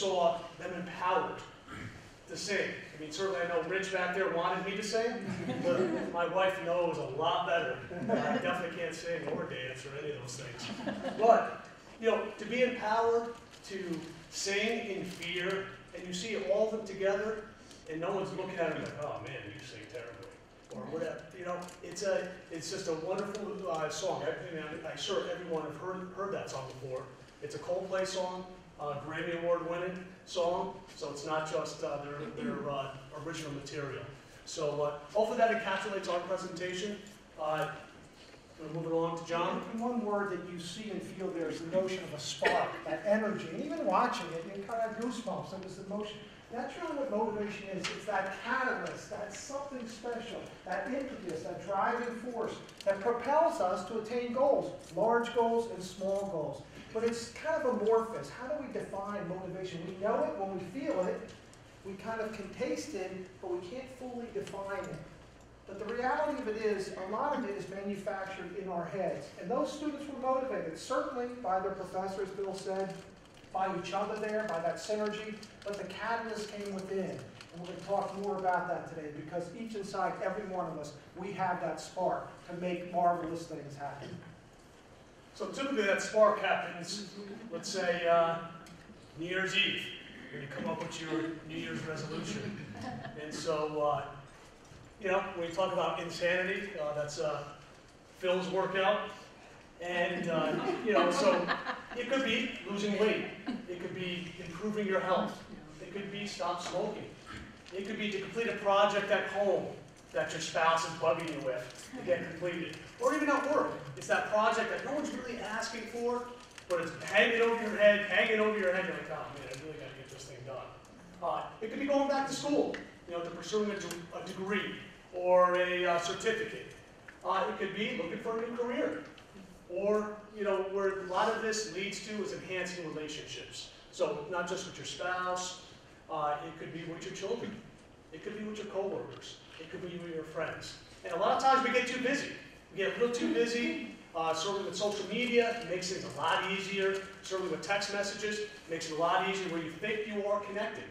saw them empowered to sing. I mean, certainly I know Rich back there wanted me to sing, but my wife knows a lot better. I definitely can't sing or dance or any of those things. But, you know, to be empowered, to sing in fear, and you see all of them together, and no one's looking at them like, oh man, you sing terribly, or whatever. You know, it's just a wonderful song. I'm sure everyone have heard that song before. It's a Coldplay song, Grammy Award winning song, so it's not just their original material. So hopefully that encapsulates our presentation. We'll move it along to John. And one word that you see and feel there is the notion of a spark, that energy. And even watching it, you kind of have goosebumps. It was the motion. That's really what motivation is. It's that catalyst, that something special, that impetus, that driving force that propels us to attain goals, large goals and small goals. But it's kind of amorphous. How do we define motivation? We know it when we feel it. We kind of can taste it, but we can't fully define it. But the reality of it is, a lot of it is manufactured in our heads. And those students were motivated, certainly by their professors, Bill said, by each other there, by that synergy, but the catalyst came within. And we're going to talk more about that today, because each inside, every one of us, we have that spark to make marvelous things happen. So typically that spark happens, let's say, New Year's Eve, when you come up with your New Year's resolution. And so, you know, when you talk about insanity, that's Phil's workout. And, you know, so it could be losing weight. It could be improving your health. It could be stop smoking. It could be to complete a project at home that your spouse is bugging you with to get completed. Or even at work. It's that project that no one's really asking for, but it's hanging over your head. You're like, oh man, I really got to get this thing done. It could be going back to school, you know, to pursuing a degree or a certificate. It could be looking for a new career. Or, you know, where a lot of this leads to is enhancing relationships. So not just with your spouse, it could be with your children. It could be with your coworkers. It could be with your friends. And a lot of times we get too busy. We get a little too busy, certainly with social media. It makes things a lot easier. Certainly with text messages, it makes it a lot easier where you think you are connected.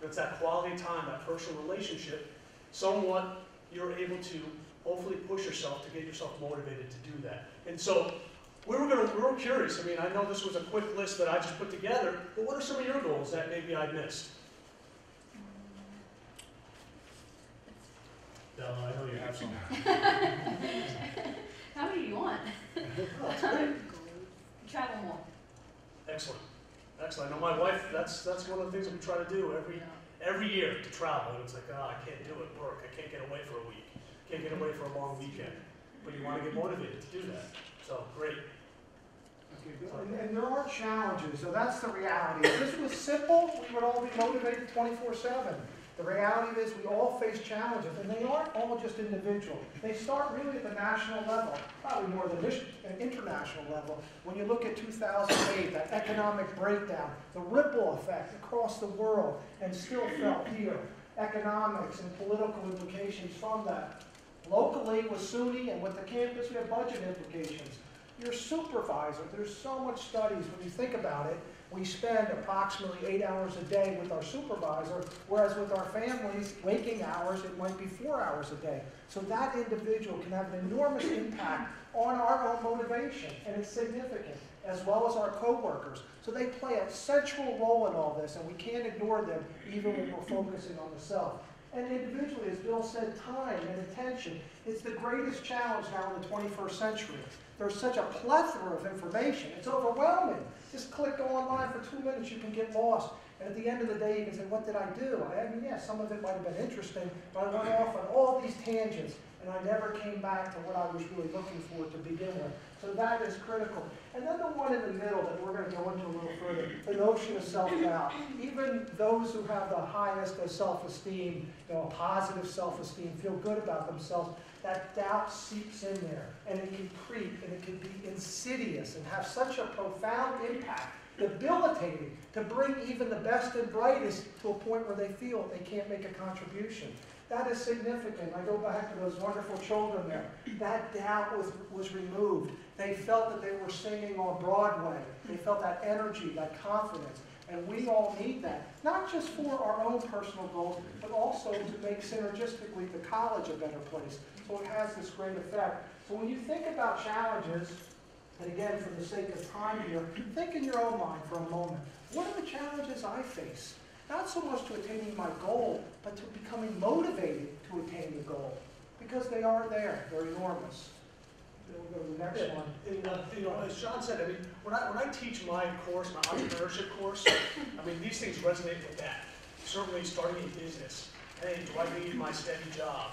But it's that quality time, that personal relationship. Somewhat you're able to hopefully push yourself to get yourself motivated to do that. And so we were curious. I mean, I know this was a quick list that I just put together, but what are some of your goals that maybe I missed? Bella, I know you have some. How many do you want? Oh, that's great. Travel more. Excellent. Excellent. I know my wife, that's one of the things that we try to do every year, to travel. And it's like, oh, I can't do it at work. I can't get away for a week. Can't get away for a long weekend. But you want to get motivated to do that. So, great. Okay, and there are challenges, so that's the reality. If this was simple, we would all be motivated 24/7. The reality is we all face challenges, and they aren't all just individual. They start really at the national level, probably more than this international level. When you look at 2008, that economic breakdown, the ripple effect across the world, and still felt here, economics and political implications from that. Locally with SUNY and with the campus, we have budget implications. Your supervisor, there's so much studies when you think about it. We spend approximately 8 hours a day with our supervisor, whereas with our families, waking hours, it might be 4 hours a day. So that individual can have an enormous impact on our own motivation, and it's significant, as well as our coworkers. So they play a central role in all this, and we can't ignore them even when we're focusing on the self. And individually, as Bill said, time and attention is the greatest challenge now in the 21st century. There's such a plethora of information. It's overwhelming. Just click go online for 2 minutes, you can get lost. And at the end of the day, you can say, what did I do? I mean, yeah, some of it might have been interesting, but I went off on all these tangents, and I never came back to what I was really looking for to begin with. So that is critical. And then the one in the middle that we're going to go into a little further, the notion of self-doubt. Even those who have the highest of self-esteem, you know, positive self-esteem, feel good about themselves, that doubt seeps in there, and it can creep, and it can be insidious and have such a profound impact, debilitating, to bring even the best and brightest to a point where they feel they can't make a contribution. That is significant. I go back to those wonderful children there. That doubt was removed. They felt that they were singing on Broadway. They felt that energy, that confidence. And we all need that, not just for our own personal goals, but also to make synergistically the college a better place. So it has this great effect. So when you think about challenges, and again, for the sake of time here, think in your own mind for a moment. What are the challenges I face? Not so much to attaining my goal, but to becoming motivated to attain the goal. Because they are there. They're enormous. We'll go to the next one. And, as John said, I mean, when I teach my course, my entrepreneurship course, I mean, these things resonate with that. Certainly starting a business. Hey, do I need my steady job?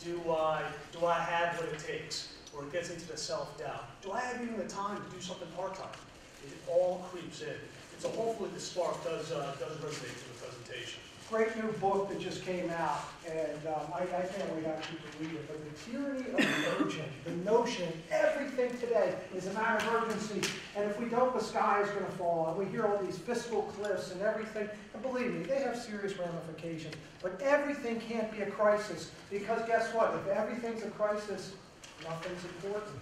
Do I have what it takes? Or it gets into the self-doubt. Do I have even the time to do something part-time? It all creeps in. And so hopefully the spark does resonate to the presentation. Great new book that just came out, and I can't wait actually to read it, but The Tyranny of the Urgent, the notion everything today is a matter of urgency, and if we don't, the sky is going to fall, and we hear all these fiscal cliffs and everything, and believe me, they have serious ramifications, but everything can't be a crisis, because guess what, if everything's a crisis, nothing's important.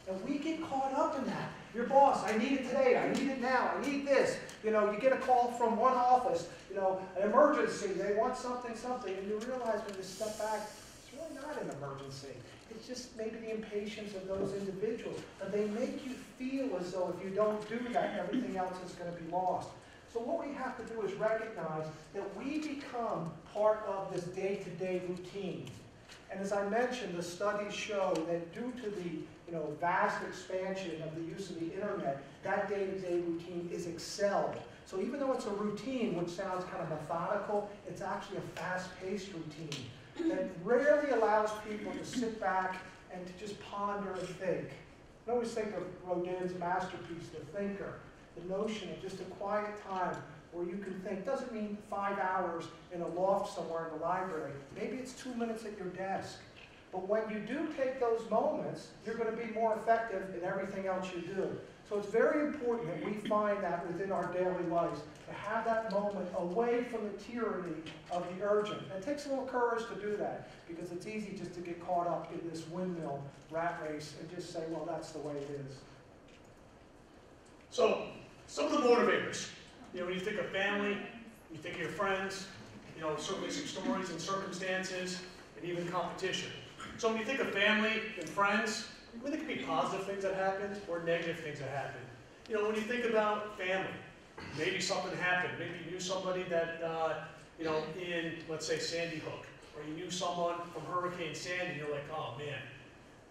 And we get caught up in that. Your boss, I need it today, I need it now, I need this. You know, you get a call from one office, you know, an emergency, they want something, and you realize when you step back, it's really not an emergency. It's just maybe the impatience of those individuals. And they make you feel as though if you don't do that, everything else is going to be lost. So what we have to do is recognize that we become part of this day-to-day routine. And as I mentioned, the studies show that due to the vast expansion of the use of the internet, that day-to-day routine is excelled. So even though it's a routine, which sounds kind of methodical, it's actually a fast-paced routine that rarely allows people to sit back and to just ponder and think. I always think of Rodin's masterpiece, The Thinker, the notion of just a quiet time where you can think. Doesn't mean 5 hours in a loft somewhere in the library. Maybe it's 2 minutes at your desk. But when you do take those moments, you're going to be more effective in everything else you do. So it's very important that we find that within our daily lives, to have that moment away from the tyranny of the urgent. And it takes a little courage to do that, because it's easy just to get caught up in this windmill rat race and just say, well, that's the way it is. So, some of the motivators. When you think of family, you think of your friends, certainly some stories and circumstances, and even competition. So when you think of family and friends, there could be positive things that happen or negative things that happen. When you think about family, maybe something happened. Maybe you knew somebody that, in, let's say, Sandy Hook, or you knew someone from Hurricane Sandy, and you're like, oh man,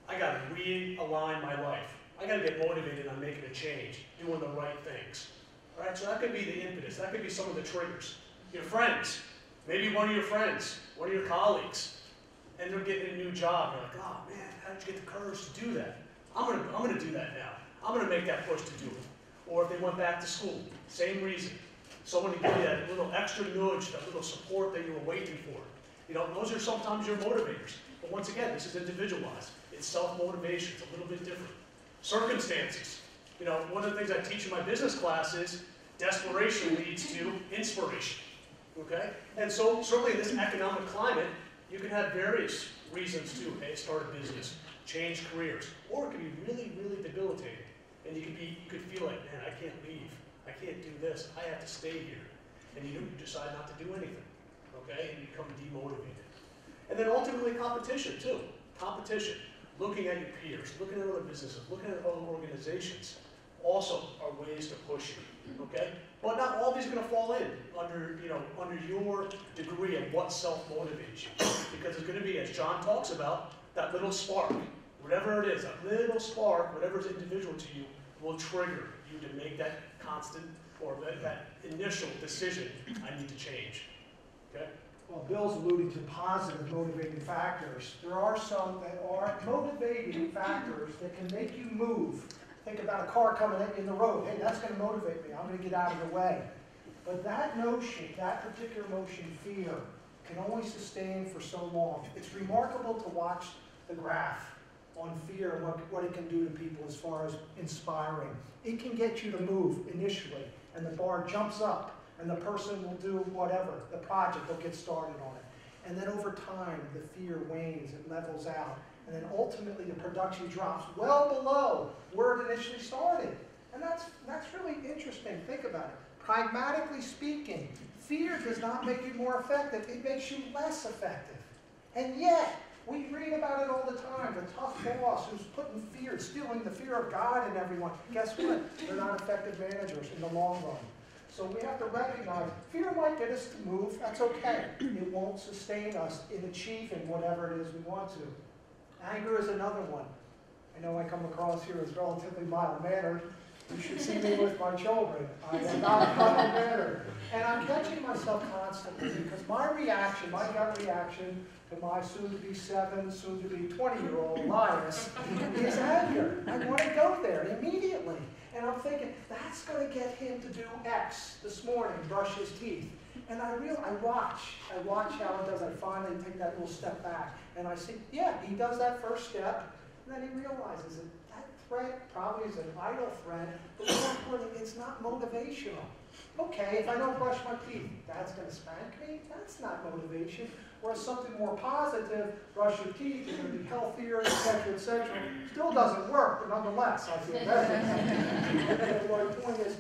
I got to realign my life. I got to get motivated on making a change, doing the right things. All right, so that could be the impetus. That could be some of the triggers. Your friends, maybe one of your friends, one of your colleagues, and they're getting a new job. You're like, oh man, how did you get the courage to do that? I'm gonna do that now. I'm gonna make that push to do it. Or if they went back to school, same reason. Someone to give you that little extra nudge, that little support that you were waiting for. Those are sometimes your motivators. But once again, this is individualized. It's self-motivation. It's a little bit different. Circumstances. One of the things I teach in my business class is desperation leads to inspiration. Okay? And so certainly in this economic climate, you can have various reasons to start a business, change careers, or it can be really, really debilitating. And you could feel like, man, I can't leave. I can't do this. I have to stay here. And you decide not to do anything. Okay? And you become demotivated. And then ultimately competition too. Competition. Looking at your peers, looking at other businesses, looking at other organizations, also are ways to push you. Okay? But not all these are going to fall in under your degree of what self-motivates you. Because it's going to be, as John talks about, that little spark. Whatever it is, that little spark, whatever is individual to you, will trigger you to make that constant or that initial decision, I need to change. Okay? Well, Bill's alluding to positive motivating factors. There are some that are motivating factors that can make you move. Think about a car coming in the road. Hey, that's going to motivate me. I'm going to get out of the way. But that notion, that particular motion, fear, can only sustain for so long. It's remarkable to watch the graph on fear and what it can do to people as far as inspiring. It can get you to move initially, and the bar jumps up, and the person will do whatever, the project, they'll get started on it. And then over time, the fear wanes, it levels out, and then ultimately the production drops well below where it initially started. And that's really interesting. Think about it. pragmatically speaking, fear does not make you more effective, it makes you less effective. And yet, we read about it all the time, the tough boss who's putting fear, instilling the fear of God in everyone. Guess what? They're not effective managers in the long run. So we have to recognize fear might get us to move, that's okay. It won't sustain us in achieving whatever it is we want to. Anger is another one. I know I come across here as relatively mild-mannered. You should see me with my children. I am not mild-mannered. And I'm catching myself constantly because my reaction, my gut reaction to my soon-to-be 7, soon-to-be 20-year-old Elias is anger. I want to go there immediately. And I'm thinking, that's going to get him to do X this morning, brush his teeth. And I watch how it does. I finally take that little step back. And I see, yeah, he does that first step. And then he realizes that that threat probably is an idle threat. But more importantly, it's not motivational. Okay, if I don't brush my teeth, that's going to spank me? That's not motivation. Whereas something more positive, brush your teeth, you're going to be healthier, etc., still doesn't work, but nonetheless, I feel better. And my point is,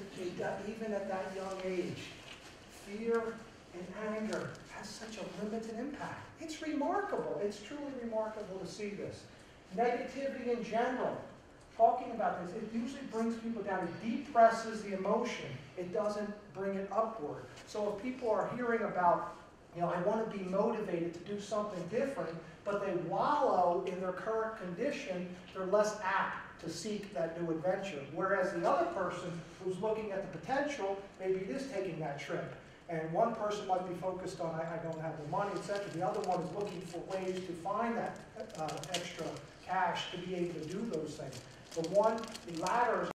even at that young age, fear and anger has such a limited impact. It's remarkable. It's truly remarkable to see this. Negativity in general, talking about this, it usually brings people down. It depresses the emotion. It doesn't bring it upward. So if people are hearing about, I want to be motivated to do something different, but they wallow in their current condition, they're less apt to seek that new adventure. Whereas the other person who's looking at the potential, maybe it is taking that trip. And one person might be focused on, I don't have the money, etc. The other one is looking for ways to find that extra cash to be able to do those things. The latter is